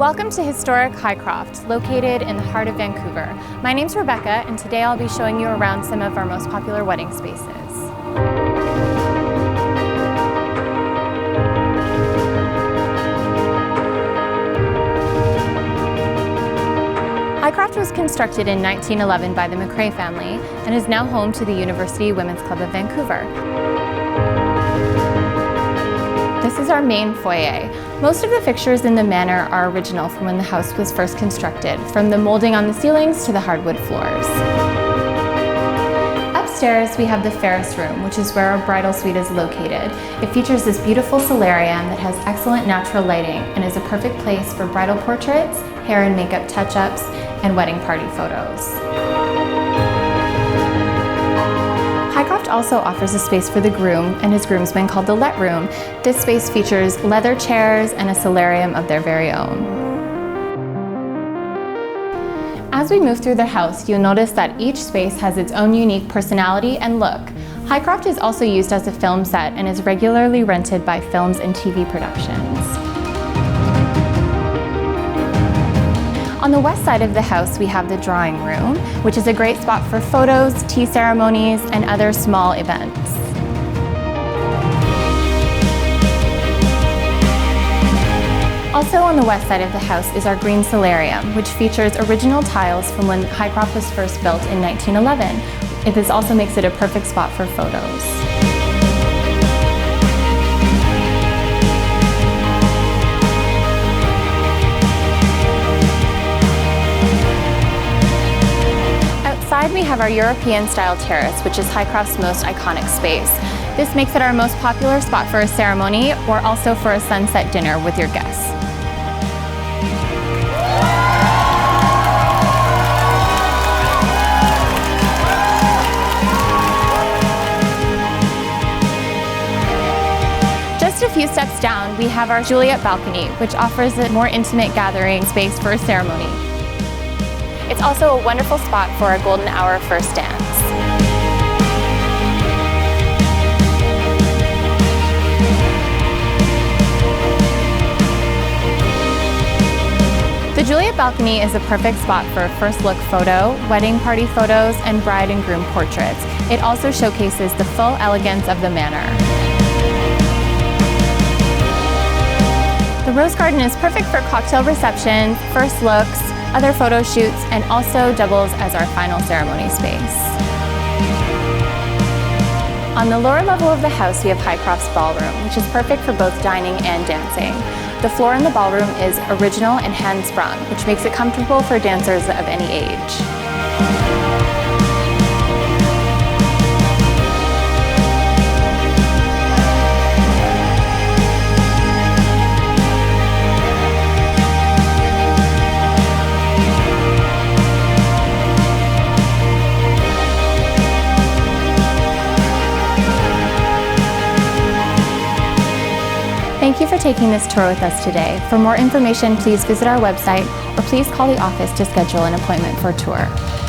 Welcome to historic Hycroft, located in the heart of Vancouver. My name's Rebekah, and today I'll be showing you around some of our most popular wedding spaces. Hycroft was constructed in 1911 by the McRae family and is now home to the University Women's Club of Vancouver. This is our main foyer. Most of the fixtures in the manor are original from when the house was first constructed, from the molding on the ceilings to the hardwood floors. Upstairs, we have the Ferriss Room, which is where our bridal suite is located. It features this beautiful solarium that has excellent natural lighting and is a perfect place for bridal portraits, hair and makeup touch-ups, and wedding party photos. Hycroft also offers a space for the groom and his groomsmen called the Let Room. This space features leather chairs and a solarium of their very own. As we move through the house, you'll notice that each space has its own unique personality and look. Hycroft is also used as a film set and is regularly rented by films and TV productions. On the west side of the house, we have the drawing room, which is a great spot for photos, tea ceremonies, and other small events. Also on the west side of the house is our green solarium, which features original tiles from when Hycroft was first built in 1911. This also makes it a perfect spot for photos. We have our European-style terrace, which is Hycroft's most iconic space. This makes it our most popular spot for a ceremony or also for a sunset dinner with your guests. Just a few steps down, we have our Juliet Balcony, which offers a more intimate gathering space for a ceremony. It's also a wonderful spot for a golden hour first dance. The Juliet Balcony is a perfect spot for a first look photo, wedding party photos, and bride and groom portraits. It also showcases the full elegance of the manor. The Rose Garden is perfect for cocktail receptions, first looks, other photo shoots, and also doubles as our final ceremony space. On the lower level of the house, we have Hycroft Ballroom, which is perfect for both dining and dancing. The floor in the ballroom is original and hand-sprung, which makes it comfortable for dancers of any age. Thank you for taking this tour with us today. For more information, please visit our website or please call the office to schedule an appointment for a tour.